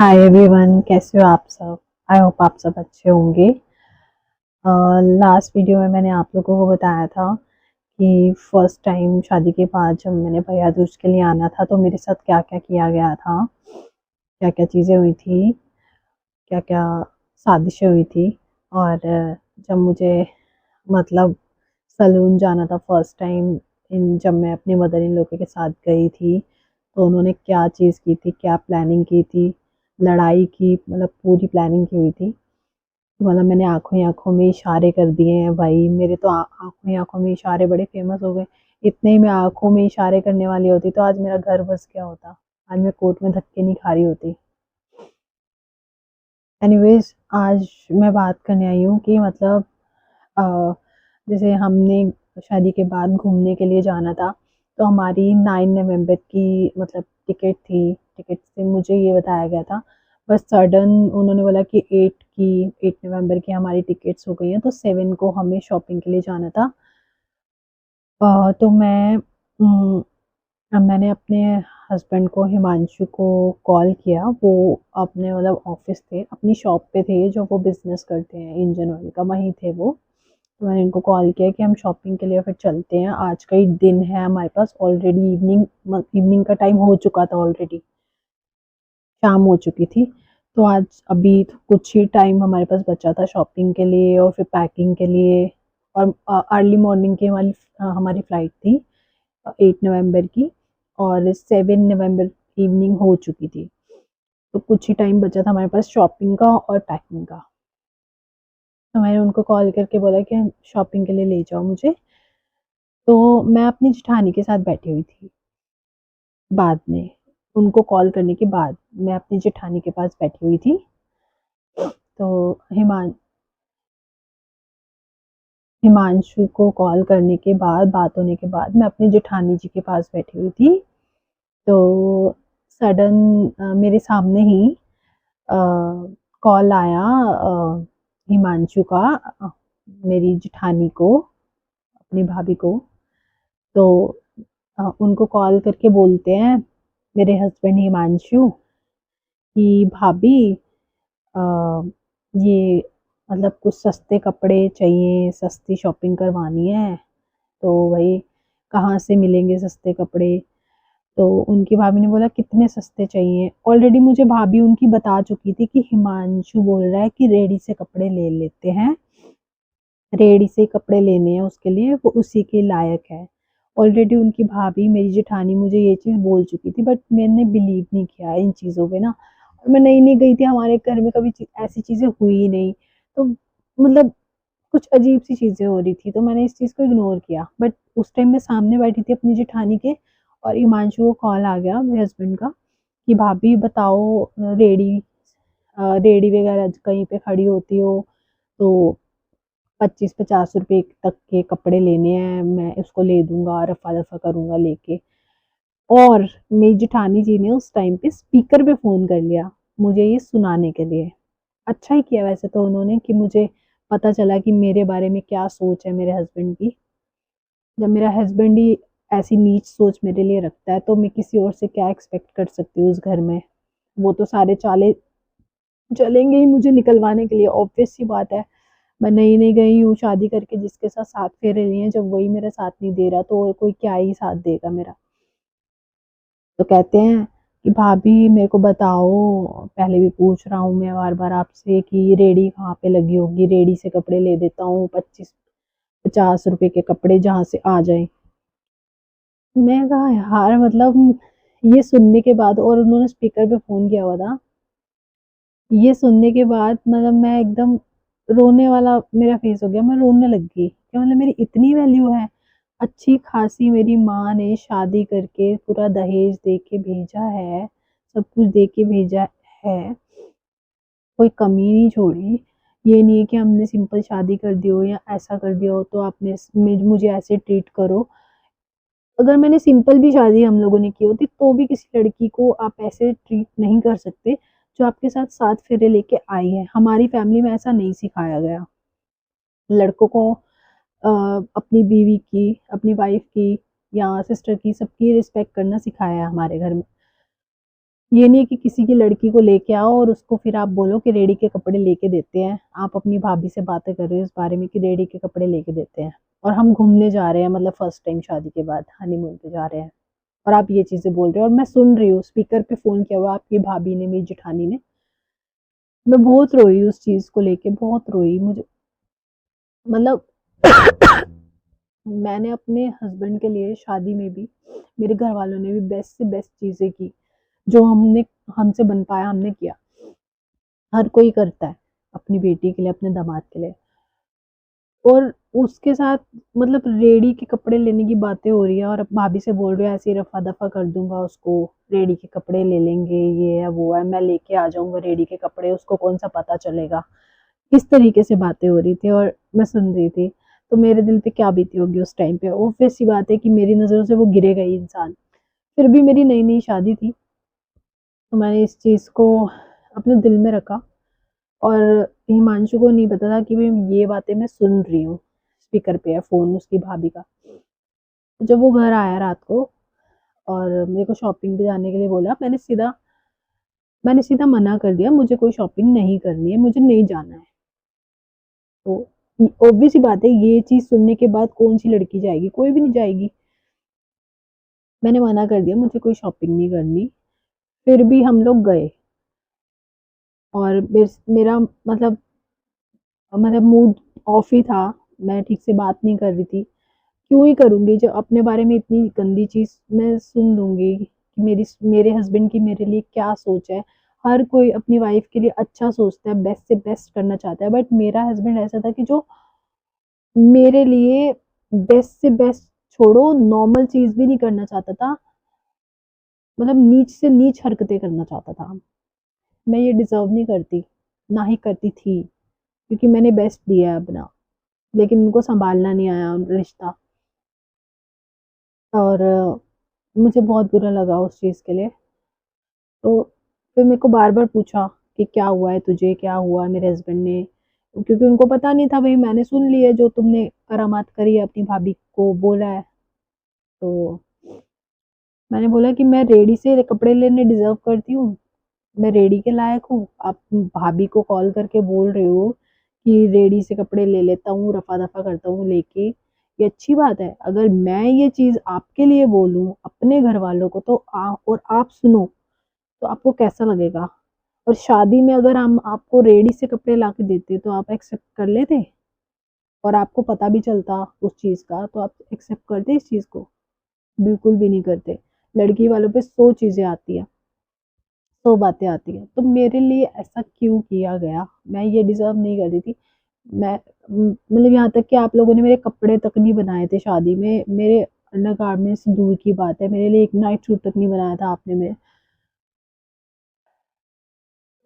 Hi everyone, कैसे हो आप सब। आई होप आप सब अच्छे होंगे। लास्ट वीडियो में मैंने आप लोगों को बताया था कि फर्स्ट टाइम शादी के बाद जब मैंने भैया दूज के लिए आना था तो मेरे साथ क्या क्या किया गया था, क्या क्या चीज़ें हुई थी, क्या क्या साजिशें हुई थी। और जब मुझे मतलब सलून जाना था फर्स्ट टाइम, इन जब मैं अपने मदर इन लॉ के साथ गई थी तो उन्होंने क्या चीज़ की थी, क्या प्लानिंग की थी, लड़ाई की, मतलब पूरी प्लानिंग की हुई थी। मतलब मैंने आँखों ही आँखों में इशारे कर दिए हैं भाई, मेरे तो आँखों ही आँखों में इशारे बड़े फ़ेमस हो गए। इतने ही मैं आँखों में इशारे करने वाली होती तो आज मेरा घर बस गया होता। आज मैं कोर्ट में धक्के नहीं खा रही होती। एनीवेज़, आज मैं बात करने आई हूँ कि मतलब अ, जैसे हमने शादी के बाद घूमने के लिए जाना था, तो हमारी 9 नवंबर की मतलब टिकट थी। टिकट से मुझे ये बताया गया था, बस सडन उन्होंने बोला कि 8 नवंबर की हमारी टिकट्स हो गई हैं, तो 7 को हमें शॉपिंग के लिए जाना था। तो मैंने अपने हस्बैंड को, हिमांशु को कॉल किया। वो अपने मतलब ऑफ़िस थे, अपनी शॉप पे थे जो वो बिज़नेस करते हैं इंजन ऑयल का, वहीं थे वो। तो मैंने उनको कॉल किया कि हम शॉपिंग के लिए फिर चलते हैं, आज का ही दिन है हमारे पास। ऑलरेडी इवनिंग का टाइम हो चुका था, ऑलरेडी शाम हो चुकी थी। तो आज अभी तो कुछ ही टाइम हमारे पास बचा था शॉपिंग के लिए और फिर पैकिंग के लिए। और अर्ली मॉर्निंग की हमारी फ़्लाइट थी 8 नवंबर की, और 7 नवंबर इवनिंग हो चुकी थी। तो कुछ ही टाइम बचा था हमारे पास शॉपिंग का और पैकिंग का। तो मैंने उनको कॉल करके बोला कि शॉपिंग के लिए ले जाओ मुझे। तो मैं अपनी जेठानी के साथ बैठी हुई थी। बाद में, उनको कॉल करने के बाद मैं अपनी जेठानी के पास बैठी हुई थी। तो हिमान हिमांशु को कॉल करने के बाद, बात होने के बाद मैं अपनी जेठानी जी के पास बैठी हुई थी। तो सडन मेरे सामने ही अ, कॉल आया हिमांशु का, मेरी जेठानी को, अपनी भाभी को। तो उनको कॉल करके बोलते हैं मेरे हस्बैंड हिमांशु कि भाभी, अ, ये मतलब कुछ सस्ते कपड़े चाहिए, सस्ती शॉपिंग करवानी है। तो वही, कहाँ से मिलेंगे सस्ते कपड़े। तो उनकी भाभी ने बोला कितने सस्ते चाहिए। ऑलरेडी मुझे भाभी उनकी बता चुकी थी कि हिमांशु बोल रहा है कि रेडी से कपड़े ले लेते हैं, रेडी से कपड़े लेने हैं उसके लिए, वो उसी के लायक है। ऑलरेडी उनकी भाभी, मेरी जेठानी, मुझे ये चीज़ बोल चुकी थी, बट मैंने बिलीव नहीं किया इन चीज़ों पे ना। और मैं नई नई गई थी, हमारे घर में कभी ऐसी चीज़ें हुई ही नहीं। तो मतलब कुछ अजीब सी चीज़ें हो रही थी, तो मैंने इस चीज़ को इग्नोर किया। बट उस टाइम मैं सामने बैठी थी अपनी जेठानी के, और हिमांशु को कॉल आ गया मेरे हस्बैंड का कि भाभी बताओ, रेडी वगैरह कहीं पे खड़ी होती हो तो 25-50 रुपए तक के कपड़े लेने हैं, मैं इसको ले दूंगा, रफा दफा करूंगा लेके। और मेरी जेठानी जी ने उस टाइम पे स्पीकर पे फ़ोन कर लिया मुझे ये सुनाने के लिए। अच्छा ही किया वैसे तो उन्होंने, कि मुझे पता चला कि मेरे बारे में क्या सोच है मेरे हस्बैंड की। जब मेरा हस्बैंड ही ऐसी नीच सोच मेरे लिए रखता है तो मैं किसी और से क्या एक्सपेक्ट कर सकती हूँ उस घर में। वो तो सारे चाले चलेंगे ही मुझे निकलवाने के लिए, ऑब्वियस सी बात है। मैं नई-नई गई हूँ शादी करके, जिसके साथ 7 फेरे लिए हैं, जब वही मेरा साथ नहीं दे रहा तो और कोई क्या ही साथ देगा मेरा। तो कहते हैं कि भाभी मेरे को बताओ, पहले भी पूछ रहा हूँ मैं बार-बार आपसे कि रेडी कहाँ पे लगी होगी, रेडी से कपड़े ले देता हूँ, 25-50 रुपए के कपड़े जहाँ से आ जाएँ। मैं कहा यार, मतलब ये सुनने के बाद, और उन्होंने स्पीकर पे फ़ोन किया हुआ था। ये सुनने के बाद मतलब मैं एकदम रोने वाला मेरा फेस हो गया, मैं रोने लग गई कि मतलब मेरी इतनी वैल्यू है। अच्छी खासी मेरी माँ ने शादी करके पूरा दहेज दे के भेजा है, सब कुछ दे के भेजा है, कोई कमी नहीं छोड़ी। ये नहीं है कि हमने सिंपल शादी कर दी हो या ऐसा कर दिया हो तो आप मुझे ऐसे ट्रीट करो। अगर मैंने सिंपल भी शादी हम लोगों ने की होती तो भी किसी लड़की को आप ऐसे ट्रीट नहीं कर सकते जो आपके साथ 7 फेरे लेके आई है। हमारी फैमिली में ऐसा नहीं सिखाया गया। लड़कों को अपनी बीवी की, अपनी वाइफ की या सिस्टर की, सबकी रिस्पेक्ट करना सिखाया है हमारे घर में। ये नहीं कि किसी की लड़की को लेके आओ और उसको फिर आप बोलो कि रेडी के कपड़े लेके देते हैं। आप अपनी भाभी से बातें कर रहे हो इस बारे में कि रेडी के कपड़े लेके देते हैं, और हम घूमने जा रहे हैं, मतलब फर्स्ट टाइम शादी के बाद हनीमून पे जा रहे हैं, और आप ये चीजें बोल रहे हो और मैं सुन रही हूँ, स्पीकर पे फोन किया हुआ आपकी भाभी ने, मेरी जेठानी ने। मैं बहुत रोई उस चीज को लेके, बहुत रोई। मुझे मतलब मैंने अपने हस्बैंड के लिए शादी में भी, मेरे घर वालों ने भी बेस्ट से बेस्ट चीजें की, जो हमने हमसे बन पाया हमने किया। हर कोई करता है अपनी बेटी के लिए, अपने दामाद के लिए। और उसके साथ मतलब रेडी के कपड़े लेने की बातें हो रही है और अब भाभी से बोल रहे हो ऐसे ही रफा दफा कर दूंगा उसको, रेडी के कपड़े ले लेंगे, ये है वो है, मैं लेके आ जाऊंगा रेडी के कपड़े, उसको कौन सा पता चलेगा। इस तरीके से बातें हो रही थी और मैं सुन रही थी। तो मेरे दिल पे क्या बीती होगी उस टाइम पे। ऑब्वियस सी बात है कि मेरी नजरों से वो गिरेगा ही इंसान। फिर भी मेरी नई नई शादी थी, तो मैंने इस चीज को अपने दिल में रखा। और हिमांशु को नहीं पता था कि मैं ये बातें मैं सुन रही हूँ। स्पीकर पे है फोन उसकी भाभी का। तो जब वो घर आया रात को और मेरे को शॉपिंग पे जाने के लिए बोला, मैंने सीधा मना कर दिया, मुझे कोई शॉपिंग नहीं करनी है, मुझे नहीं जाना है। तो ऑब्वियस सी बात है, ये चीज सुनने के बाद कौन सी लड़की जाएगी, कोई भी नहीं जाएगी। मैंने मना कर दिया, मुझे कोई शॉपिंग नहीं करनी। फिर भी हम लोग गए, और मेरा मतलब मूड ऑफ ही था। मैं ठीक से बात नहीं कर रही थी। क्यों ही करूंगी जब अपने बारे में इतनी गंदी चीज मैं सुन लूंगी कि मेरे हस्बैंड की मेरे लिए क्या सोच है। हर कोई अपनी वाइफ के लिए अच्छा सोचता है, बेस्ट से बेस्ट करना चाहता है, बट मेरा हस्बैंड ऐसा था कि जो मेरे लिए बेस्ट से बेस्ट छोड़ो, नॉर्मल चीज भी नहीं करना चाहता था। मतलब नीच से नीच हरकतें करना चाहता था। मैं ये डिजर्व नहीं करती, ना ही करती थी, क्योंकि मैंने बेस्ट दिया है अपना, लेकिन उनको संभालना नहीं आया रिश्ता। और मुझे बहुत बुरा लगा उस चीज़ के लिए। तो फिर मेरे को बार बार पूछा कि क्या हुआ है तुझे, क्या हुआ है मेरे हस्बैंड ने, क्योंकि उनको पता नहीं था। भाई मैंने सुन लिया जो तुमने करामात करी है, अपनी भाभी को बोला है। तो मैंने बोला कि मैं रेडी से कपड़े लेने डिजर्व करती हूँ, मैं रेडी के लायक हूँ। आप भाभी को कॉल करके बोल रहे हो कि रेडी से कपड़े ले लेता हूँ, रफा दफा करता हूँ लेके, ये अच्छी बात है। अगर मैं ये चीज आपके लिए बोलूँ अपने घर वालों को, तो और आप सुनो, तो आपको कैसा लगेगा। और शादी में अगर हम आपको रेडी से कपड़े ला के देते तो आप एक्सेप्ट कर लेते, और आपको पता भी चलता उस चीज का, तो आप एक्सेप्ट करते इस चीज को? बिल्कुल भी नहीं करते। लड़की वालों पे 100 चीजें आती है, 100 बातें आती हैं। तो मेरे लिए ऐसा क्यों किया गया, मैं ये डिजर्व नहीं करती थी। मैं मतलब यहाँ तक कि आप लोगों ने मेरे कपड़े तक नहीं बनाए थे शादी में, मेरे अंडरगारमेंट्स दूर की बात है, मेरे लिए एक नाइट सूट तक नहीं बनाया था आपने मेरे।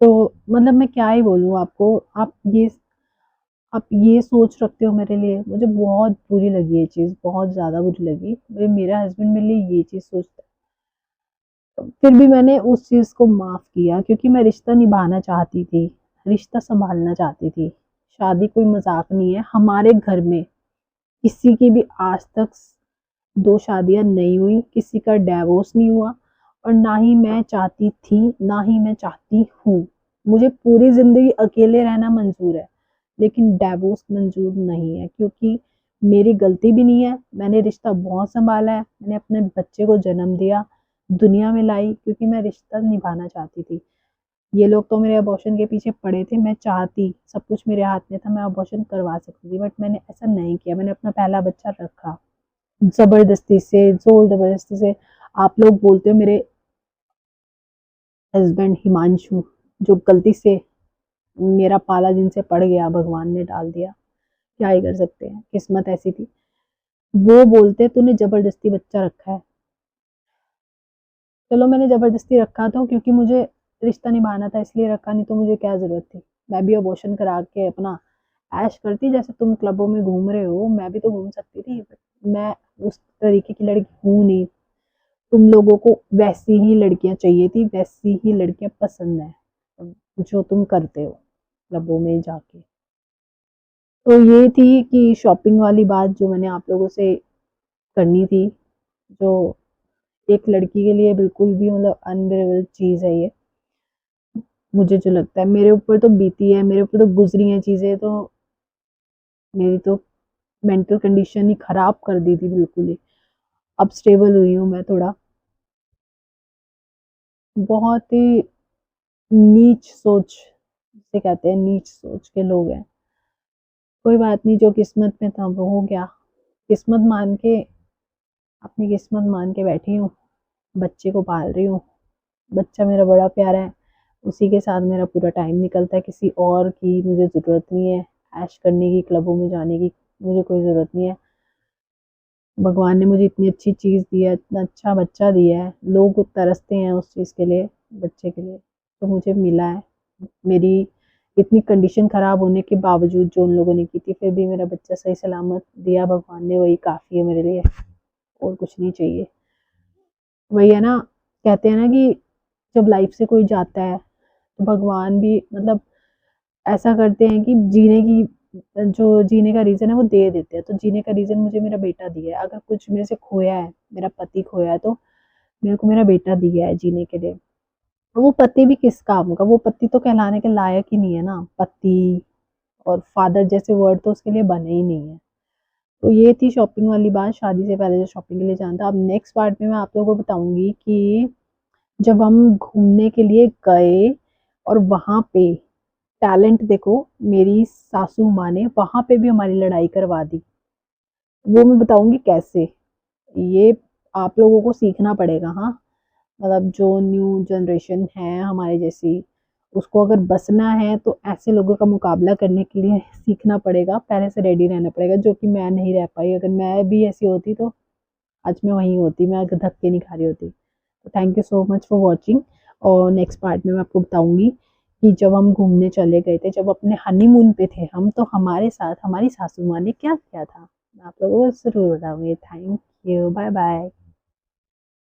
तो मतलब मैं क्या ही बोलूँ आपको। आप ये सोच रखते हो मेरे लिए, मुझे बहुत बुरी लगी ये चीज़, बहुत ज़्यादा बुरी लगी। मेरा हस्बैंड मेरे लिए ये चीज़ सोचता है। फिर भी मैंने उस चीज़ को माफ़ किया, क्योंकि मैं रिश्ता निभाना चाहती थी, रिश्ता संभालना चाहती थी। शादी कोई मजाक नहीं है। हमारे घर में किसी की भी आज तक 2 शादियां नहीं हुई, किसी का डिवोर्स नहीं हुआ, और ना ही मैं चाहती थी, ना ही मैं चाहती हूँ। मुझे पूरी जिंदगी अकेले रहना मंजूर है, लेकिन डिवोर्स मंजूर नहीं है, क्योंकि मेरी गलती भी नहीं है। मैंने रिश्ता बहुत संभाला है, मैंने अपने बच्चे को जन्म दिया, दुनिया में लाई, क्योंकि मैं रिश्ता निभाना चाहती थी। ये लोग तो मेरे अबॉर्शन के पीछे पड़े थे। मैं चाहती, सब कुछ मेरे हाथ में था, मैं अबॉर्शन करवा सकती थी, बट मैंने ऐसा नहीं किया। मैंने अपना पहला बच्चा रखा जबरदस्ती से, जोर जबरदस्ती से। आप लोग बोलते हो मेरे हस्बैंड हिमांशु, जो गलती से मेरा पाला जिनसे पड़ गया, भगवान ने डाल दिया, क्या ही कर सकते हैं, किस्मत ऐसी थी। वो बोलते तूने जबरदस्ती बच्चा रखा है। चलो मैंने जबरदस्ती रखा था क्योंकि मुझे रिश्ता निभाना था, इसलिए रखा, नहीं तो मुझे क्या जरूरत थी। मैं भी अबॉर्शन करा के अपना ऐश करती, जैसे तुम क्लबों में घूम रहे हो, मैं भी तो घूम सकती थी। मैं उस तरीके की लड़की हूँ नहीं। तुम लोगों को वैसी ही लड़कियां चाहिए थी, वैसी ही लड़कियां पसंद है जो तुम करते हो क्लबों में जाके। तो ये थी कि शॉपिंग वाली बात जो मैंने आप लोगों से करनी थी, जो एक लड़की के लिए बिल्कुल भी मतलब अनबिलीवेबल चीज़ है ये। मुझे जो लगता है मेरे ऊपर तो बीती है, मेरे ऊपर तो गुजरी हैं चीज़ें, तो मेरी तो मेंटल कंडीशन ही खराब कर दी थी बिल्कुल ही। अब स्टेबल हुई हूँ मैं थोड़ा। बहुत ही नीच सोच जिसे कहते हैं, नीच सोच के लोग हैं। कोई बात नहीं, जो किस्मत में था वो हो गया। किस्मत मान के, अपनी किस्मत मान के बैठी हूँ, बच्चे को पाल रही हूँ। बच्चा मेरा बड़ा प्यारा है, उसी के साथ मेरा पूरा टाइम निकलता है। किसी और की मुझे ज़रूरत नहीं है ऐश करने की, क्लबों में जाने की मुझे कोई ज़रूरत नहीं है। भगवान ने मुझे इतनी अच्छी चीज़ दी है, इतना अच्छा बच्चा दिया है, लोग तरसते हैं उस चीज़ के लिए, बच्चे के लिए, तो मुझे मिला है। मेरी इतनी कंडीशन ख़राब होने के बावजूद जो उन लोगों ने की थी, फिर भी मेरा बच्चा सही सलामत दिया भगवान ने, वही काफ़ी है मेरे लिए, और कुछ नहीं चाहिए। वही है ना, कहते हैं ना कि जब लाइफ से कोई जाता है तो भगवान भी मतलब ऐसा करते हैं कि जीने का रीज़न है वो दे देते हैं। तो जीने का रीज़न मुझे मेरा बेटा दिया है। अगर कुछ मेरे से खोया है, मेरा पति खोया है, तो मेरे को मेरा बेटा दिया है जीने के लिए। वो पति भी किस काम का, वो पति तो कहलाने के लायक ही नहीं है ना। पति और फादर जैसे वर्ड तो उसके लिए बने ही नहीं है। तो ये थी शॉपिंग वाली बात, शादी से पहले जो शॉपिंग के लिए जाना था। अब नेक्स्ट पार्ट में मैं आप लोगों को बताऊंगी कि जब हम घूमने के लिए गए और वहां पे टैलेंट देखो, मेरी सासू माँ ने वहां पे भी हमारी लड़ाई करवा दी। वो मैं बताऊंगी कैसे। ये आप लोगों को सीखना पड़ेगा, हाँ। मतलब जो न्यू जनरेशन है हमारे जैसी, उसको अगर बसना है तो ऐसे लोगों का मुकाबला करने के लिए सीखना पड़ेगा, पहले से रेडी रहना पड़ेगा, जो कि मैं नहीं रह पाई। अगर मैं भी ऐसी होती तो आज मैं वहीं होती, मैं धक्के नहीं खा रही होती। तो thank you so much for watching. और नेक्स्ट पार्ट में मैं आपको बताऊंगी कि जब हम घूमने चले गए थे, जब अपने हनीमून पे थे हम, तो हमारे साथ हमारी सासू माँ ने क्या किया था, मैं आप लोगों को ज़रूर बताऊंगी। Thank you, bye bye.